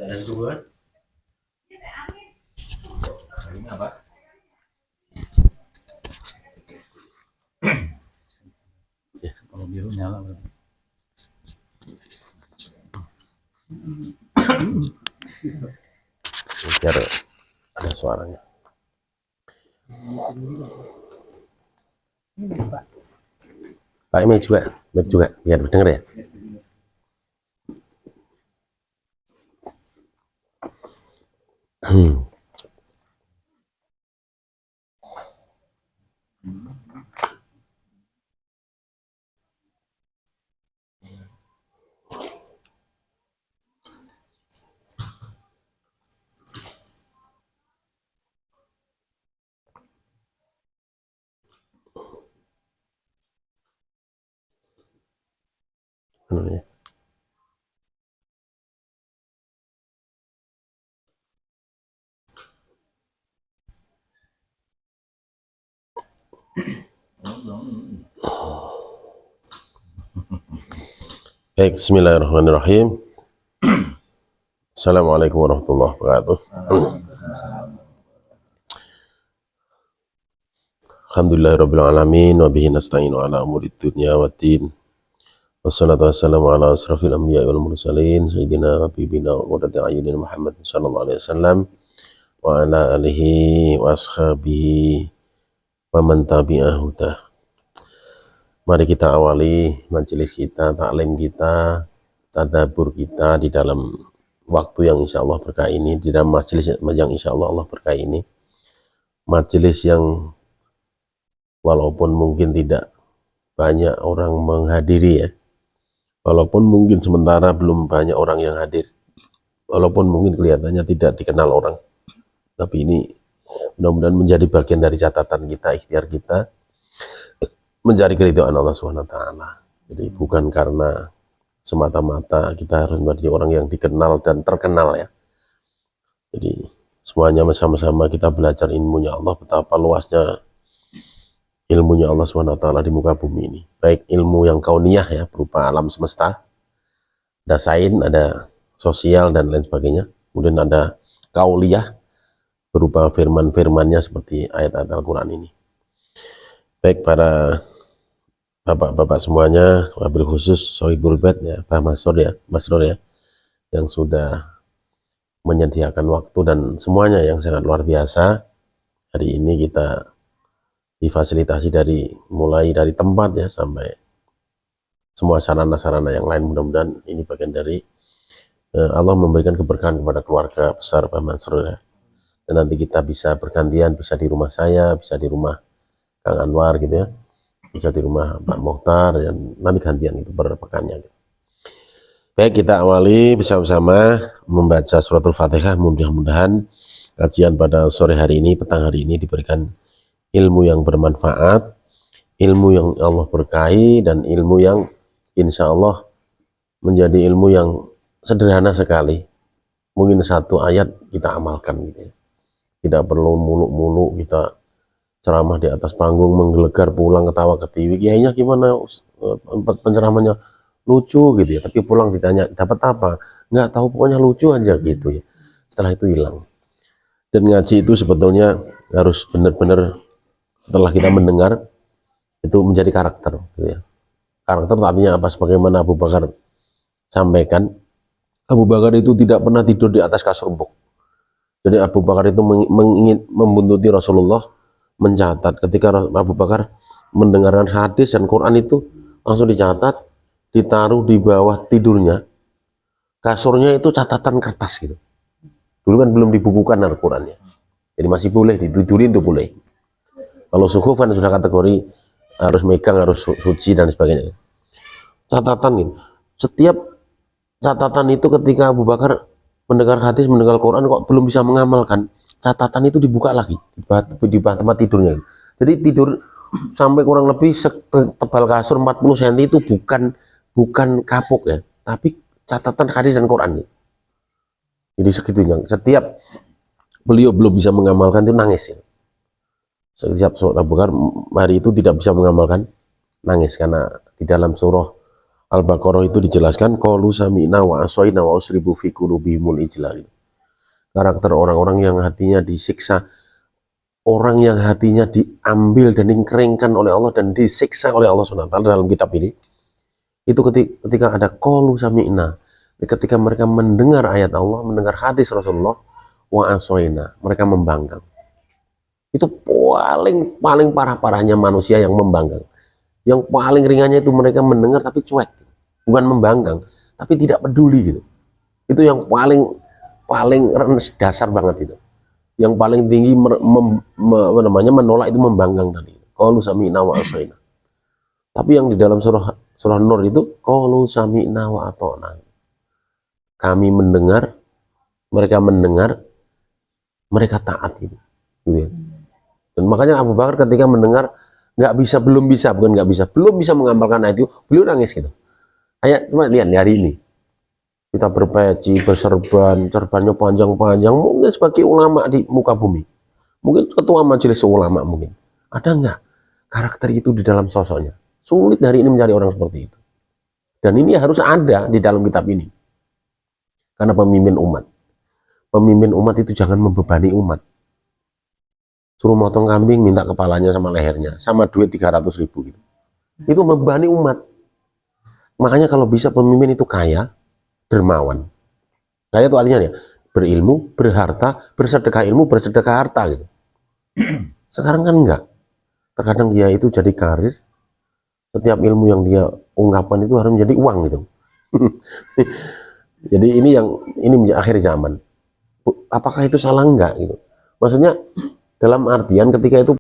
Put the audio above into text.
ada dua. Ini apa? Ya, kalau biru nyala berarti. Biar ada suaranya. Pak mic juga biar denger ya. Baik, bismillahirrahmanirrahim. Assalamualaikum warahmatullahi wabarakatuh. Alhamdulillahirrahmanirrahim. Wa bihi nasta'inu ala umuri dunya waddin. Wassalatu wassalamu ala asrafil anbiya wal mursalin sayyidina habibina wa qurrati a'yunina Muhammad sallallahu alaihi wasallam wa ala alihi wa ashabihi wa man tabi'ahu hudah. Mari kita awali majelis kita, taklim kita, tadabbur kita di dalam waktu yang insya Allah berkah ini, di dalam majelis yang insya Allah berkah ini. Majelis yang walaupun mungkin tidak banyak orang menghadiri ya, walaupun mungkin sementara belum banyak orang yang hadir, walaupun mungkin kelihatannya tidak dikenal orang, tapi ini mudah-mudahan menjadi bagian dari catatan kita, ikhtiar kita mencari keridhaan Allah Subhanahu wa taala. Jadi bukan karena semata-mata kita harus menjadi orang yang dikenal dan terkenal ya. Jadi semuanya sama-sama kita belajar ilmunya Allah, betapa luasnya ilmunya Allah Subhanahu wa taala di muka bumi ini. Baik ilmu yang kauniyah ya, berupa alam semesta, ada sains, ada sosial dan lain sebagainya. Kemudian ada kauliyah berupa firman-firmannya seperti ayat-ayat Al-Qur'an ini. Baik para bapak-bapak semuanya, wabil khusus Sohibul Bait ya, Pak Masrur ya, yang sudah menyediakan waktu dan semuanya yang sangat luar biasa. Hari ini kita difasilitasi mulai dari tempat ya sampai semua sarana-sarana yang lain. Mudah-mudahan ini bagian dari Allah memberikan keberkahan kepada keluarga besar Pak Masrur ya. Dan nanti kita bisa bergantian, bisa di rumah saya, bisa di rumah Kang Anwar gitu ya, bisa di rumah Pak Mokhtar, dan nanti gantian itu berpekannya. Baik, kita awali bersama-sama membaca suratul Fatihah. Mudah-mudahan kajian pada sore hari ini, petang hari ini diberikan ilmu yang bermanfaat, ilmu yang Allah berkahi, dan ilmu yang insya Allah menjadi ilmu yang sederhana sekali. Mungkin satu ayat kita amalkan gitu ya. Tidak perlu muluk-muluk kita ceramah di atas panggung menggelegar pulang ketawa ketiwi, kiainya gimana, penceramahnya lucu gitu ya, tapi pulang ditanya dapat apa, nggak tahu, pokoknya lucu aja gitu ya, setelah itu hilang. Dan ngaji itu sebetulnya harus benar-benar setelah kita mendengar itu menjadi karakter gitu ya. Karakter artinya apa? Sebagaimana Abu Bakar sampaikan, Abu Bakar itu tidak pernah tidur di atas kasur empuk. Jadi Abu Bakar itu ingin membuntuti Rasulullah, mencatat. Ketika Abu Bakar mendengarkan hadis dan Quran itu langsung dicatat, ditaruh di bawah tidurnya, kasurnya itu catatan kertas gitu. Dulu kan belum dibukukan Al-Qurannya, jadi masih boleh ditidurin, itu boleh. Kalau suhuf kan sudah kategori harus megang, harus suci dan sebagainya. Catatan gitu. Setiap catatan itu ketika Abu Bakar mendengar hadis, mendengar Quran kok belum bisa mengamalkan, catatan itu dibuka lagi di tempat tidurnya. Jadi tidur sampai kurang lebih setebal kasur 40 cm itu bukan kapuk ya, tapi catatan hadis dan Quran. Jadi segitunya. Setiap beliau belum bisa mengamalkan itu nangis ya. Setiap Abu Bakar hari itu tidak bisa mengamalkan, nangis karena di dalam surah Al-Baqarah itu dijelaskan qalu sami'na wa asaina wa usribu fi qulubihimul ijla. Karakter orang-orang yang hatinya disiksa, orang yang hatinya diambil dan dikeringkan oleh Allah dan disiksa oleh Allah SWT dalam kitab ini, itu ketika ada qalu sami'na, ketika mereka mendengar ayat Allah, mendengar hadis Rasulullah, wa asaina, mereka membangkang. Itu paling parah-parahnya manusia yang membangkang. Yang paling ringannya itu mereka mendengar tapi cuek, bukan membangkang, tapi tidak peduli gitu. Itu yang paling dasar banget itu. Yang paling tinggi menolak itu membangkang tadi. Qalu sami'na wa asaina. Tapi yang di dalam surah Nur itu qalu sami'na wa ata'na. Kami mendengar, mereka taat gitu. Gitu ya. Dan makanya Abu Bakar ketika mendengar belum bisa mengamalkan ayat itu, beliau nangis gitu. Cuma lihat hari ini kita berpeci, serbannya panjang-panjang, mungkin sebagai ulama di muka bumi, mungkin ketua majelis ulama, mungkin ada nggak karakter itu di dalam sosoknya? Sulit hari ini mencari orang seperti itu. Dan ini harus ada di dalam kitab ini, karena pemimpin umat itu jangan membebani umat. Suruh motong kambing, minta kepalanya sama lehernya, sama duit 300.000 gitu. Itu membebani umat. Makanya kalau bisa pemimpin itu kaya, dermawan. Kaya itu artinya ya, berilmu, berharta, bersedekah ilmu, bersedekah harta gitu. Sekarang kan enggak. Terkadang dia itu jadi karir, setiap ilmu yang dia ungkapkan itu harus menjadi uang gitu. Jadi ini akhir zaman. Apakah itu salah enggak gitu? Maksudnya dalam artian ketika itu